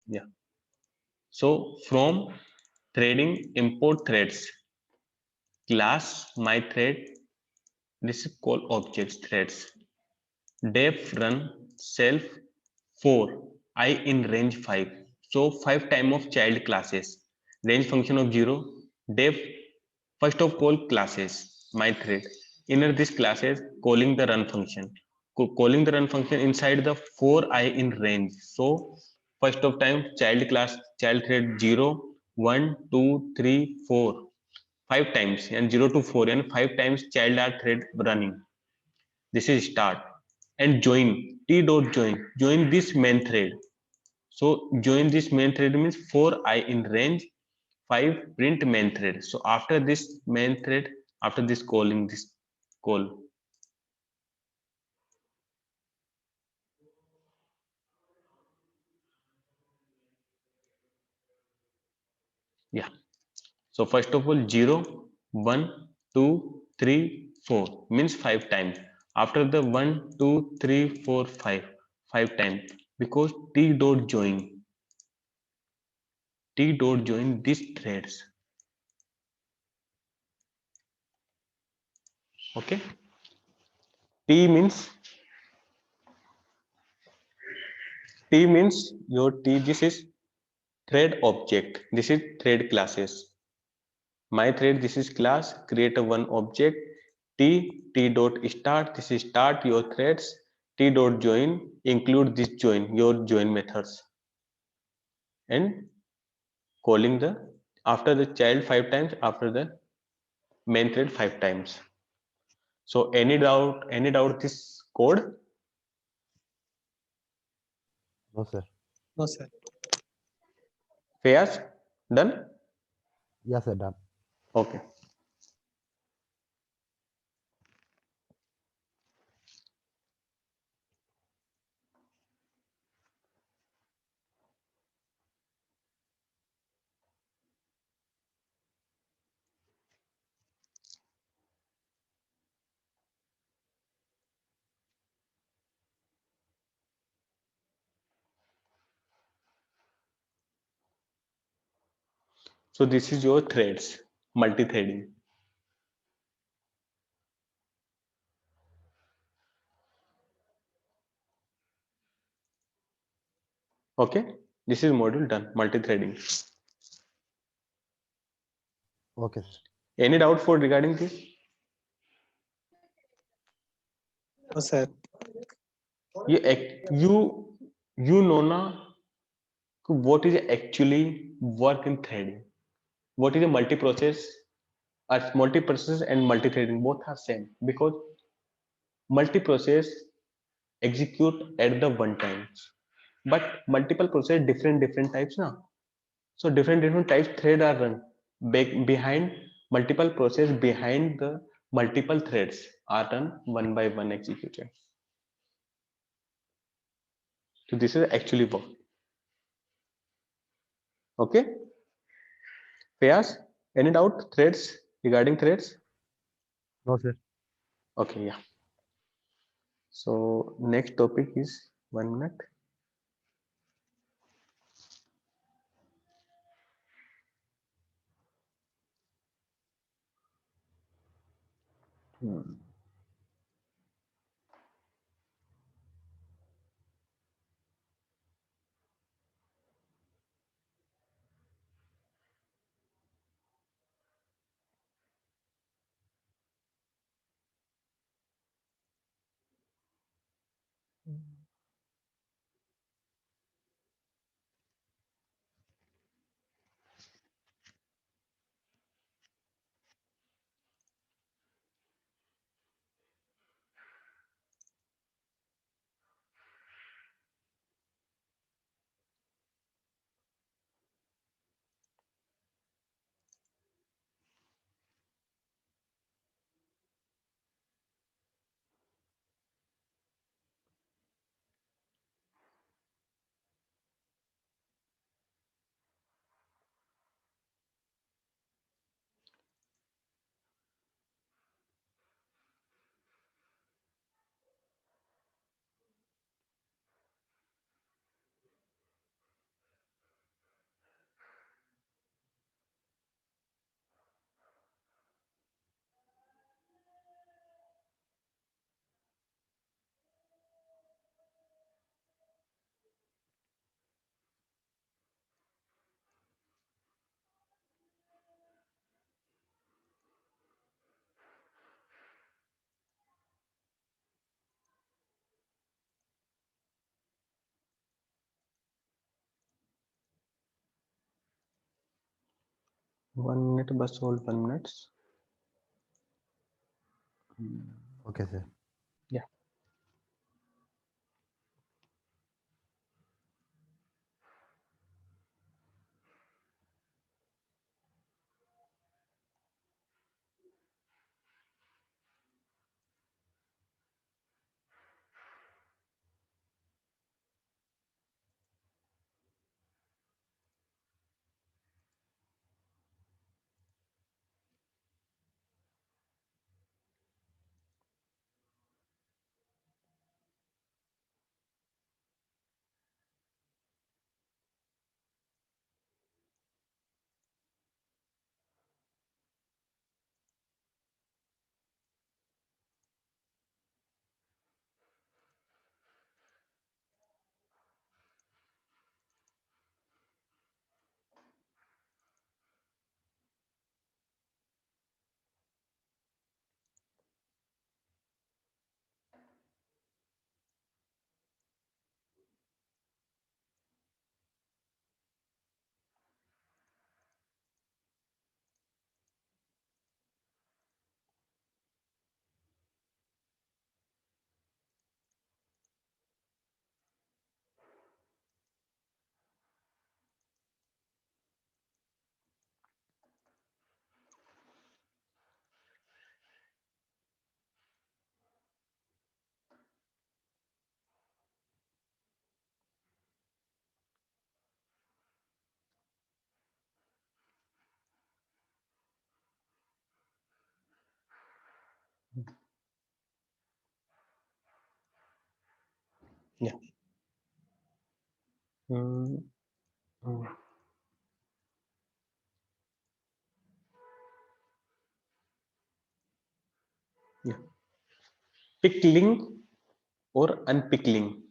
Yeah. So from threading import threads, class my thread, this is called objects threads. Def run self 4 I in range 5. So 5 time of child classes. Range function of 0. Def first of all classes my thread. Inner this classes calling the run function. Calling the run function inside the 4 I in range. So first of time child class child thread 0, 1, 2, 3, 4. 5 times and 0 to 4 and 5 times child are thread running. This is start and join t dot join this main thread. So join this main thread means 4 I in range 5 print main thread. So after this main thread, after this calling this call, yeah. So first of all 0, 1, 2, 3, 4 means 5 times. After the 1, 2, 3, 4, 5 5 times because t dot join these threads. Okay. T means T means your T. This is thread object. This is thread classes. My thread. This is class. Create a one object. T dot start. This is start your threads. T dot join. Include this join your join methods and calling the after the child 5 times, after the main thread 5 times. So any doubt? Any doubt this code? No, sir. No, sir. Fayaz done? Yes, sir. Done. Okay. So this is your threads, multi-threading. Okay, this is module done, multi-threading. Okay, sir. Any doubt for regarding this? No, sir. You know na what is actually work in threading? What is a multi-process? Multi-process and multi-threading both are same because multi-process execute at the one time, but multiple process different types now. So different types thread are run behind multiple process behind the multiple threads are run one by one executed. So this is actually work. Okay. Fayaz, any doubt threads regarding threads? No, sir. Okay, yeah. So next topic is 1 minute. Hmm. 1 minute, बस hold 1 minute. Okay, sir. Yeah. Yeah. Mm, mm. Yeah. Pickling or unpickling.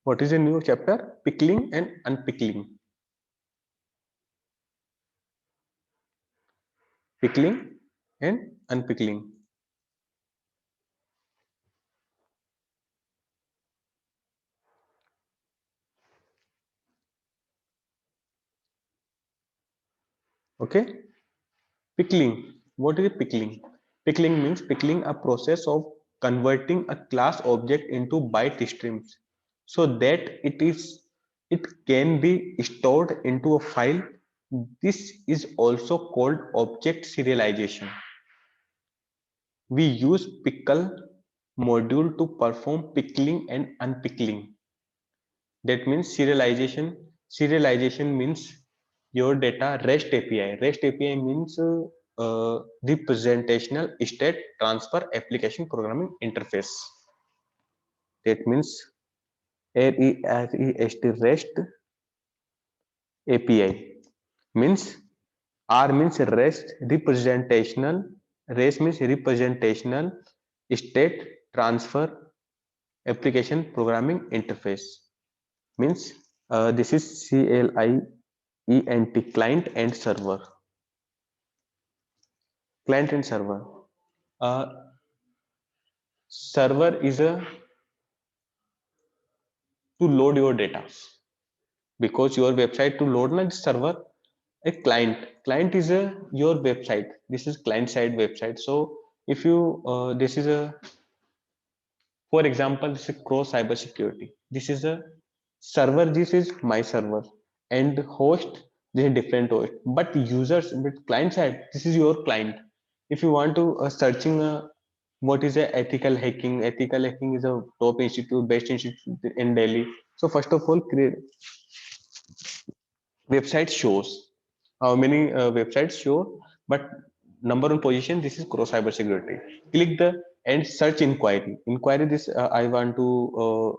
What is a new chapter? Pickling and unpickling. Pickling and unpickling. Okay. Pickling. What is pickling? Pickling means pickling a process of converting a class object into byte streams so that it can be stored into a file. This is also called object serialization. We use pickle module to perform pickling and unpickling. That means serialization. Serialization means your data REST API. REST API means representational state transfer application programming interface. That means REST API means R means REST representational. REST means representational state transfer application programming interface. Means this is CLIENT, client and server. Client and server. Uh, Server is a to load your data, because your website to load na server. A client is a your website. This is client side website. So if you this is a, for example, this is cross cyber security. This is a server. This is my server, and host, this is different host. But users, but client side, this is your client. If you want to searching what is a ethical hacking? Ethical hacking is a top institute, best institute in Delhi. So first of all, create website shows how many websites show, but number one position, this is cross cyber security. Click the and search inquiry. This I want to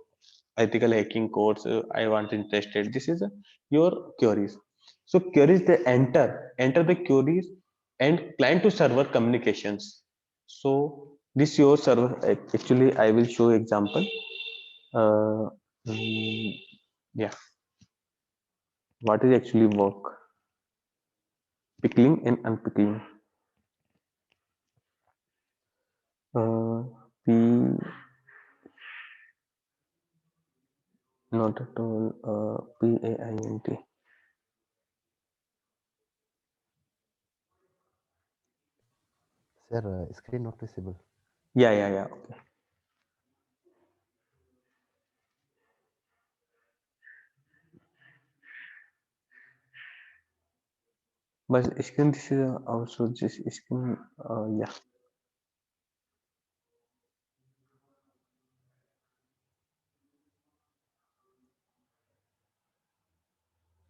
ethical hacking course, I want interested. This is your queries. So queries, they enter the queries and client to server communications. So this your server. Actually I will show example. uh, mm, yeah, what is actually work, pickling and unpickling. uh, P, not at all, PAINT. Sir, screen not visible. Yeah. Okay. But screen, this is also this screen. Yeah.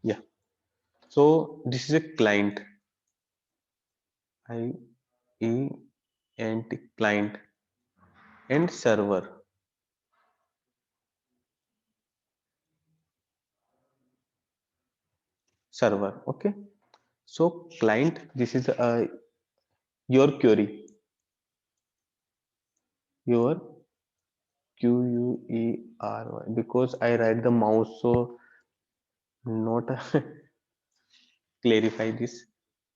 Yeah. So this is a client. I-E-N-T, client, and server. Server. Okay. So client, this is your query. Your QUERY, because I write the mouse, so not clarify this.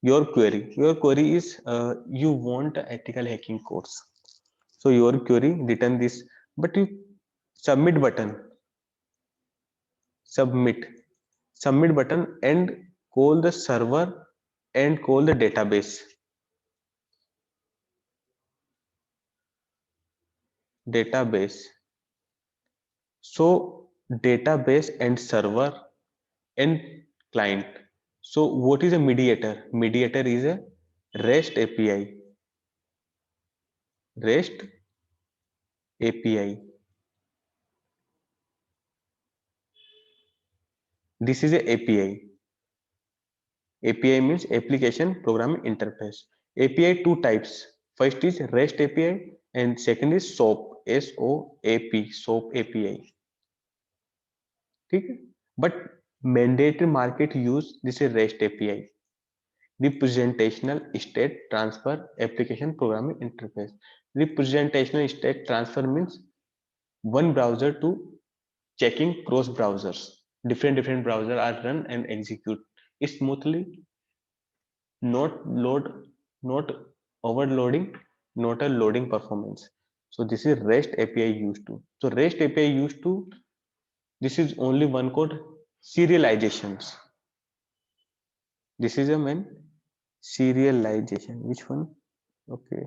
Your query. Your query is you want a ethical hacking course. So your query return this, but you submit button, submit, submit button, and call the server and call the database. Database. So database and server and client. So what is a mediator? Mediator is a REST API. REST API. This is a API. API means application programming interface. API two types. First is REST API and second is SOAP. SOAP. SOAP API. ठीक है? But mandatory market use this is REST API. Representational state transfer application programming interface. Representational state transfer means one browser to checking cross browsers. Different browsers are run and execute smoothly, not load, not overloading, not a loading performance. So this is REST API used to. So REST API used to, this is only one code, serializations. This is a main serialization. Which one? Okay.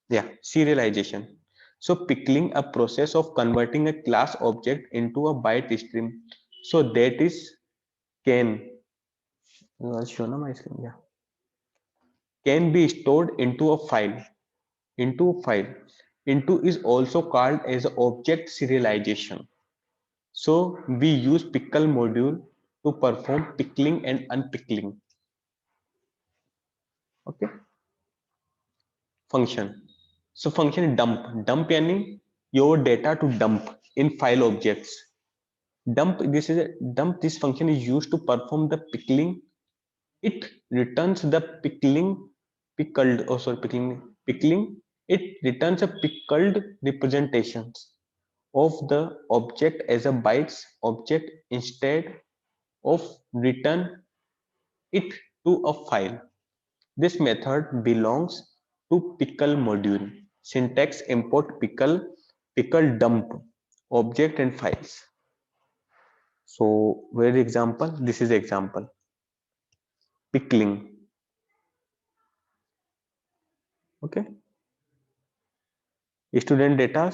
Yeah, serialization. So pickling a process of converting a class object into a byte stream. So that is can. I'll show na my screen. Yeah, can be stored into a file. Into a file. Into is also called as object serialization. So we use pickle module to perform pickling and unpickling. Okay. Function. So function dump. Dump yani your data to dump in file objects. Dump, this is a dump, this function is used to perform the pickling. It returns the pickled, oh sorry, pickling. It returns a pickled representations of the object as a bytes object instead of return it to a file. This method belongs to pickle module. Syntax import pickle dump object and files. So where the example? This is the example. Pickling. Okay. Student data,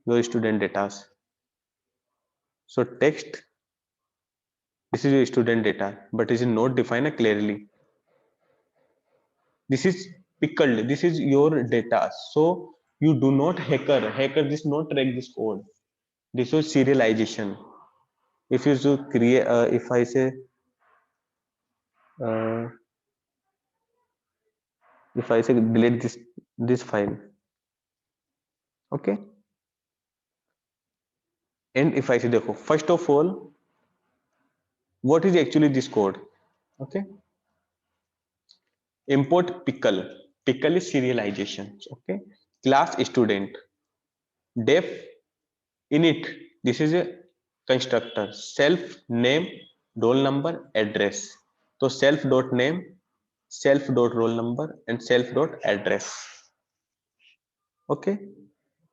your student data. So text, this is your student data, but is not defined clearly. This is pickled. This is your data. So you do not hacker this not track this code. This was serialization. If you should create, if I say, uh, if I say delete this file, okay. And if I say, देखो, first of all, what is actually this code? Okay. Import pickle. Pickle is serialization. Okay. Class student. Def init. This is a constructor. Self name, roll number, address. So self dot name, self dot roll number, and self dot address. Okay.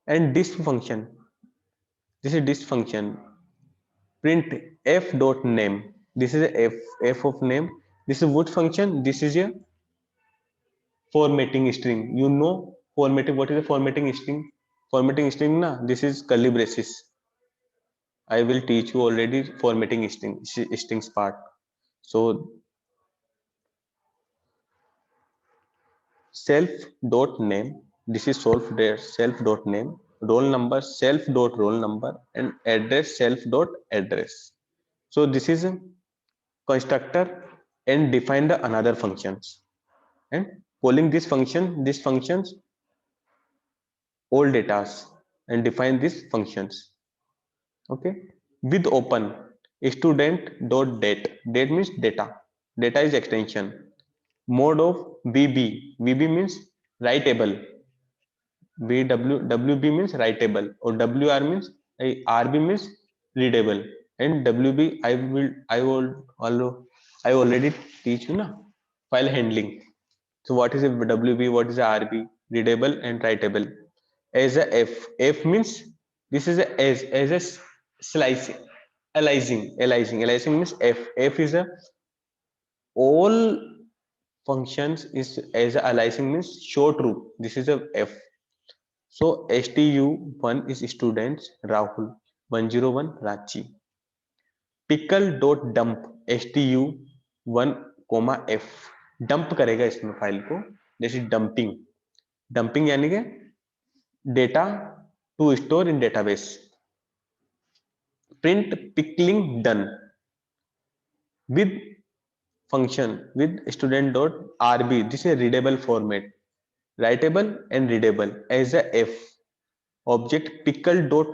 And this function. This is this function. Print f dot name. This is a f of name. This is what function? This is a formatting string. You know formatting, what is a formatting string? Formatting string na, this is curly braces. I will teach you already formatting strings part. So self dot name, this is self dot name, roll number self dot roll number, and address self dot address. So this is a constructor and define the another functions, and calling this functions all datas and define these functions. Okay, with open student dot date means data is extension. Mode of VB means writable. WB means writable, or WR means RB means readable, and WB I already teach you na, file handling. So what is a WB, what is a RB? Readable and writable. As a F means this is a as a slicing, aliasing means F is a all functions is as a aliasing means show true. This is a F. So stu1 is students Rahul, 101 Ranchi. Pickle dot dump stu1 comma f, dump करेगा इसमें file को, जैसे dumping यानी कि data to store in database. Print pickling done with function with student dot rb, this is a readable format, writable and readable as a f. Object pickle dot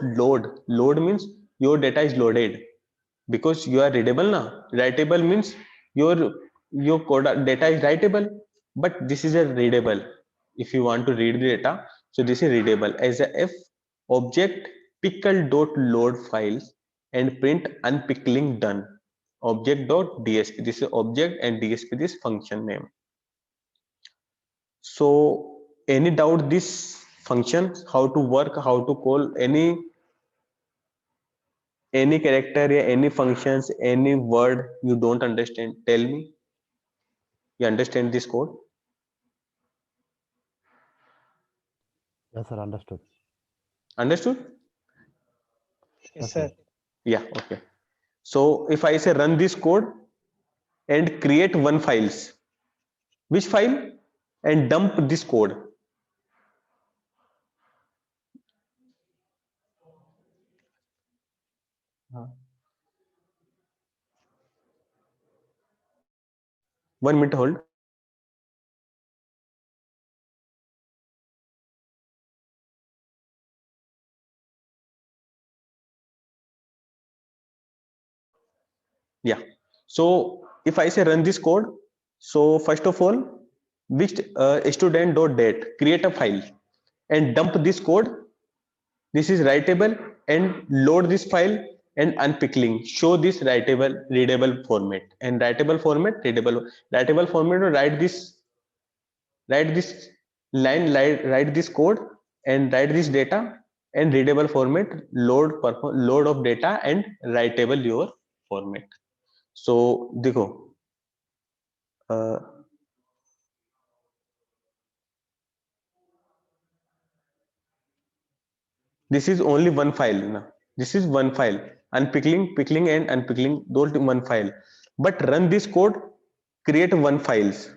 load means your data is loaded because you are readable na. Writable means your code data is writable, but this is a readable if you want to read the data. So this is readable as a f. Object pickle dot load files and print unpickling done. Object dot dsp, this is object, and dsp this function name. So any doubt this function, how to work, how to call any character or any functions, any word you don't understand, tell me. You understand this code? Yes, sir. Understood. Understood? Yes, sir. Yeah, okay. So if I say run this code and create one files, which file? And dump this code. One minute hold. Yeah. So if I say run this code, so first of all, which student.date, create a file and dump this code. This is writable, and load this file and unpickling. Show this writable, readable format, and writable format, writable format. Write this line, write this code and write this data, and readable format, load of data, and writable your format. So देखो this is only one file na? This is one file, pickling and unpickling, those one file, but run this code, create one files.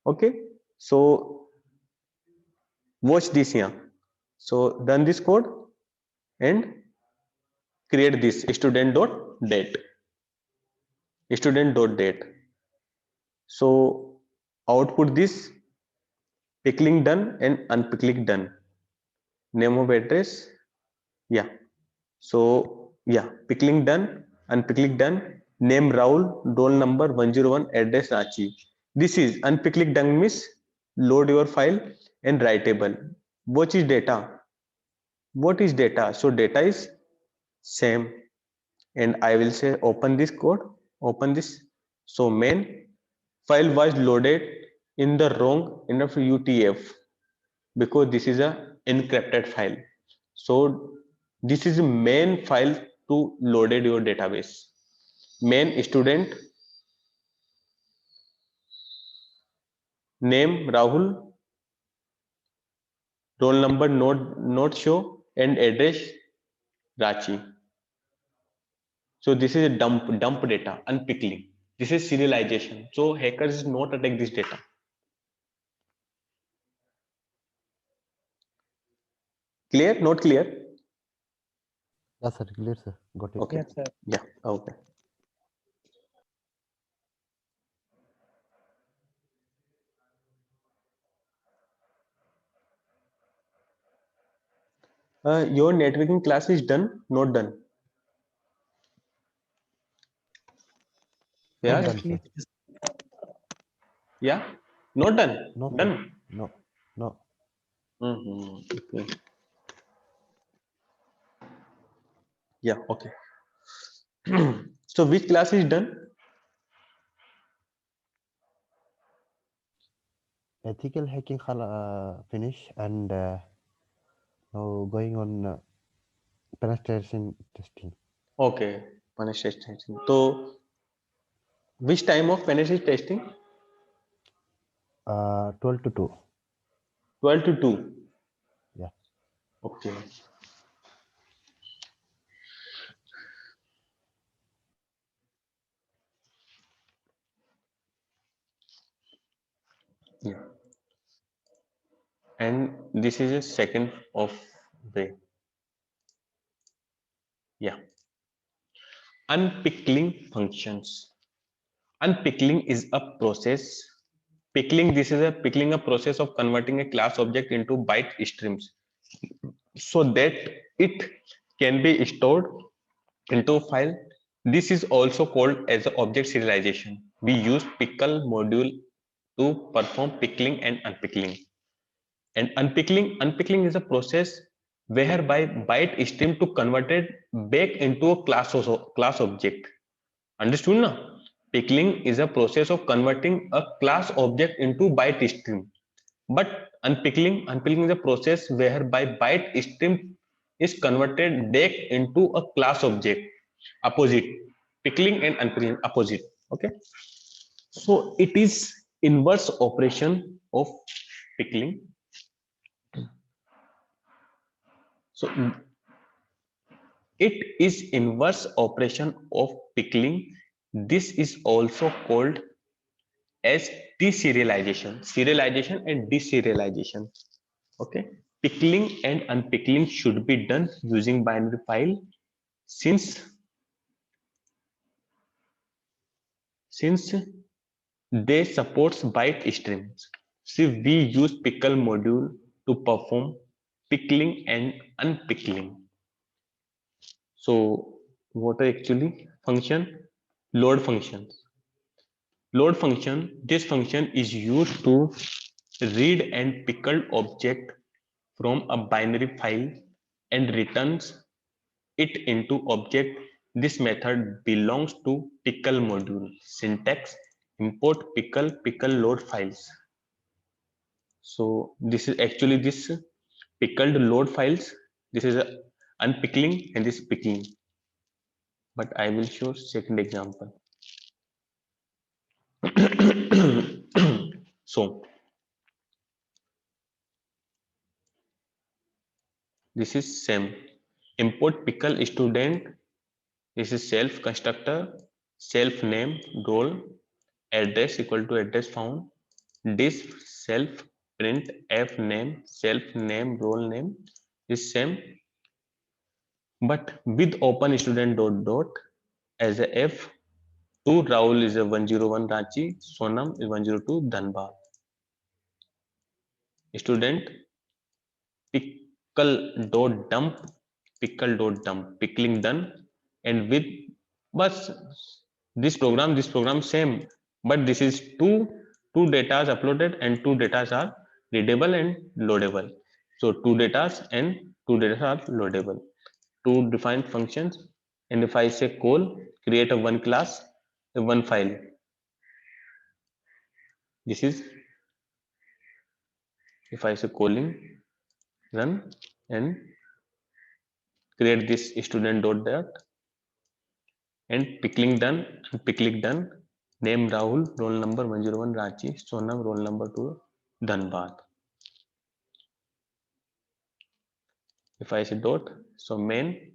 Okay, so watch this here. So run this code and create this student.date. So output this pickling done and unpickling done. Name of address, yeah. So yeah, pickling done, unpickling done. Name Raul, roll number 101, address Ranchi. This is unpickling done means load your file and writable. What is data? What is data? So data is same, and I will say open this code, open this. So main file was loaded in the wrong enough UTF because this is a encrypted file. So this is the main file to loaded your database. Main student name Rahul, roll number not show, and address Rachi. So this is a dump data, unpickling. This is serialization. So hackers is not attack this data. Clear? Not clear? Yes, sir. Clear, sir. Got it. Okay. Yes, sir. Yeah. Okay. Your networking class is done? Not done? Not Yes. done, sir. Yeah. Not done. No, sir. Done. No. No. Okay. Yeah. Okay. So which class is done? Ethical hacking finish and now going on penetration testing. Okay. Penetration testing. So which time of penetration testing? 12 to 2. 12 to 2. Yeah. Okay. Yeah. And this is a second of way. Yeah. Unpickling functions. Unpickling is a process. Pickling a process of converting a class object into byte streams so that it can be stored into a file. This is also called as object serialization. We use pickle module to perform pickling and unpickling. And unpickling is a process whereby byte stream to converted back into a class object. Understood now? Pickling is a process of converting a class object into byte stream. But unpickling is a process whereby byte stream is converted back into a class object. Opposite. Pickling and unpickling opposite. Okay. So it is inverse operation of pickling. So it is inverse operation of pickling. This is also called as deserialization, serialization and deserialization. Okay, pickling and unpickling should be done using binary file since they supports byte streams. So we use pickle module to perform pickling and unpickling. So what are actually function? Load functions. Load function, this function is used to read and pickled object from a binary file and returns it into object. This method belongs to pickle module. Syntax: import pickle load files. So this is actually this pickled load files. This is a unpickling and this pickling. But I will show second example. So this is same. Import pickle student. This is self constructor. Self name role address equal to address found. This self print f name self name role name is same, but with open student dot as a f. To Rahul is a 101 Ranchi, Sonam is 102 Dhanbad. Student pickle dot dump pickling done, and with but this program same, but this is two data uploaded and two data are readable and loadable. So two data and two data are loadable. Two defined functions, and if I say call create a one class, a one file. This is if I say calling run and create this student dot and pickling done and pickling done, Name Rahul, roll number 101 Ranchi, Sonam, roll number 2 Dhanbad. If I say dot, so main,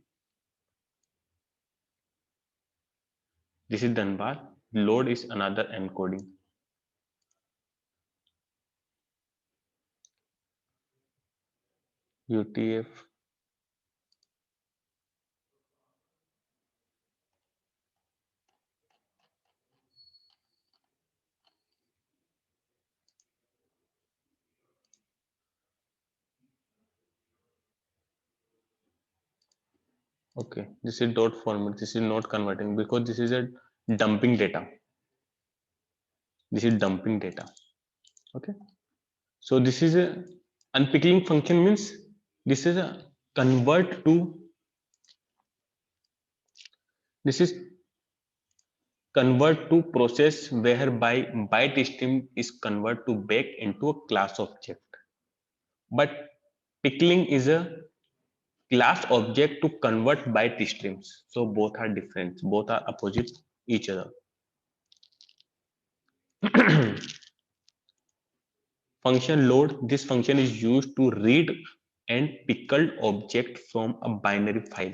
this is Dhanbad, load is another encoding. UTF okay, this is dot format, this is not converting because this is a dumping data. This is dumping data. Okay, so this is a unpickling function means this is a convert to, this is convert to process whereby byte stream is convert to back into a class object. But pickling is a class object to convert byte streams. So both are different, both are opposite each other. Function load, this function is used to read and pickled object from a binary file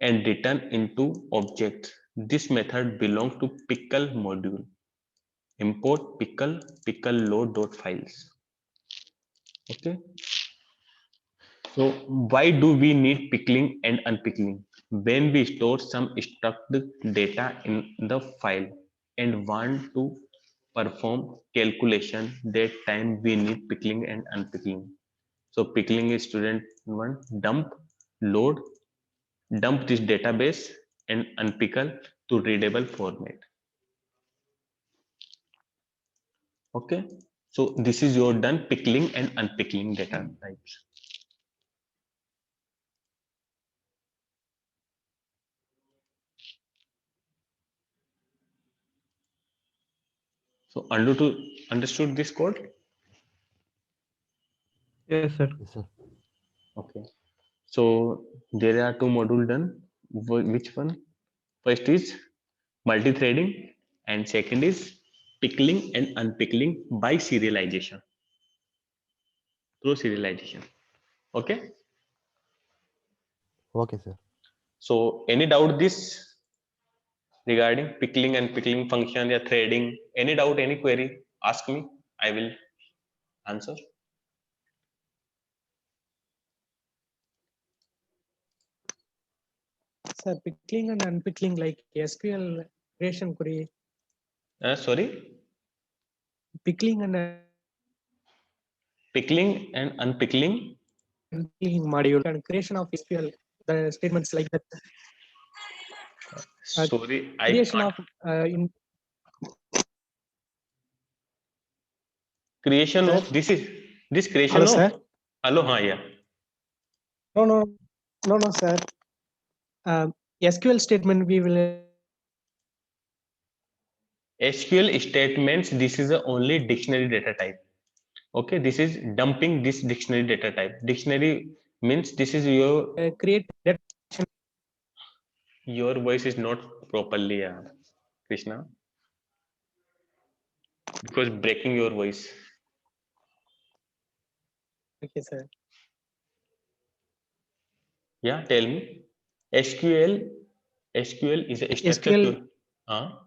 and return into objects. This method belongs to pickle module. Import pickle load.files. Okay. So why do we need pickling and unpickling? When we store some structured data in the file and want to perform calculation, that time we need pickling and unpickling. So pickling is student one, dump, load, dump this database and unpickle to readable format. Okay, so this is your done pickling and unpickling data types. So understood this code? Yes, sir. Yes, sir. Okay. So there are two modules done. Which one? First is multi-threading and second is pickling and unpickling by serialization. Through serialization. Okay. Okay, sir. So any doubt this regarding pickling and pickling function or threading? Any doubt, any query? Ask me. I will answer. Sir, pickling and unpickling like SQL creation query, Sorry. pickling and Pickling and unpickling. unpickling module and creation of SQL, the statements like that. Sorry, I Creation can't. of in Creation Sir? of this creation Hello, of. sir. Hello, yeah. No, sir. SQL statement we will SQL statements. This is a only dictionary data type. Okay, this is dumping this dictionary data type. Dictionary means this is create that. your voice is not properly, Krishna, because breaking your voice. Okay, sir. Yeah, tell me. SQL is a structure. SQL,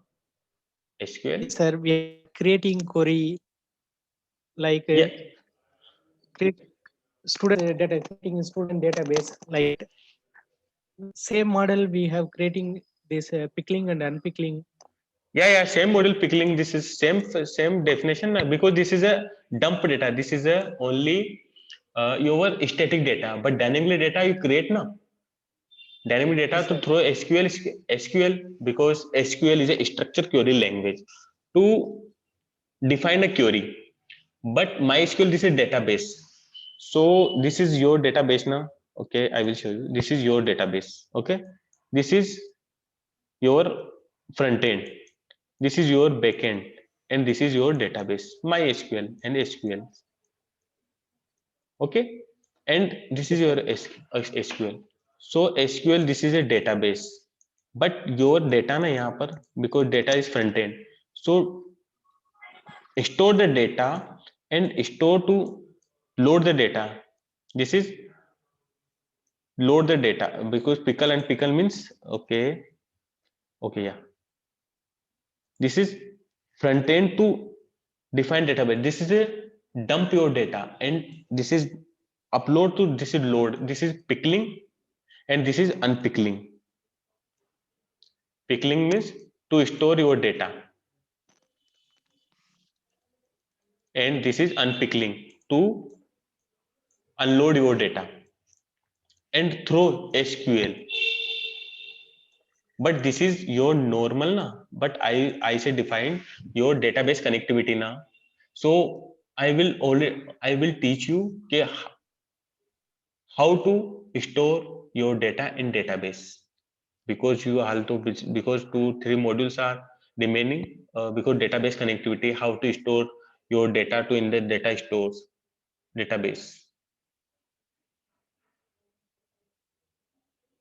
SQL. sir, we are creating query like Yeah. create student data, creating student database like same model we have creating this pickling and unpickling. Yeah, same model pickling. This is same definition because this is a dump data. This is a only your static data, but dynamic data you create now. Dynamic data Yes, to sir. throw SQL because SQL is a structured query language to define a query. But MySQL this is database. So this is your database now. Okay, I will show you. This is your database. Okay, this is your front end. This is your backend, and this is your database, MySQL and SQL. Okay, and this is your SQL. So SQL, this is a database, but your data na यहाँ पर because data is front end. So store the data and store to load the data. This is load the data, because pickle and pickle means okay, yeah. This is front end to define database. This is a dump your data, and this is upload to, this is load. This is pickling, and this is unpickling. Pickling means to store your data, and this is unpickling, to unload your data and throw SQL. But this is your normal na, but I say define your database connectivity na. So I will teach you how to store your data in database, because you have to, because 2-3 modules are remaining, because database connectivity, how to store your data to in the data stores database.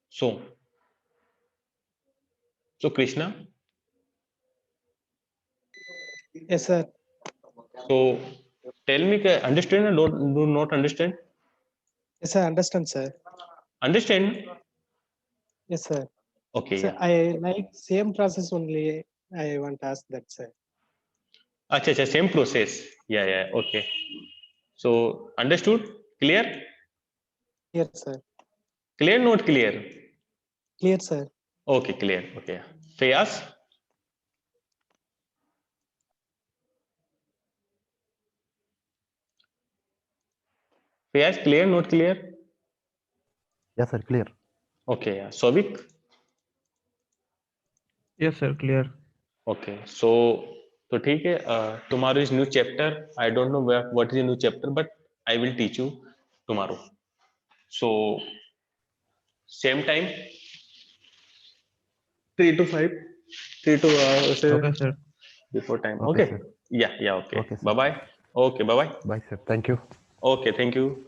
So Krishna, Yes, sir. so tell me, understand or do not understand? Yes, sir. Understand, sir. Understand? Yes, sir. Okay, So yeah. I like same process only. I want to ask that, sir. Acha, same process. Yeah, okay. So understood? Clear? Yes, sir. Clear, not clear? Clear, sir. Okay, clear. Okay. Fayaz? Fayaz, clear, not clear? Yes, sir. Clear. Okay, yeah. Souvik? Yes, sir, clear. Okay, so ठीक है. Tomorrow is new chapter. I don't know what is a new chapter, but I will teach you tomorrow. So same time, 3 to 5, 3 to Okay, sir. before time. Okay, Okay. sir. Yeah, okay. Okay, sir. Bye bye. Okay, bye bye. Bye, sir. Thank you. Okay, thank you.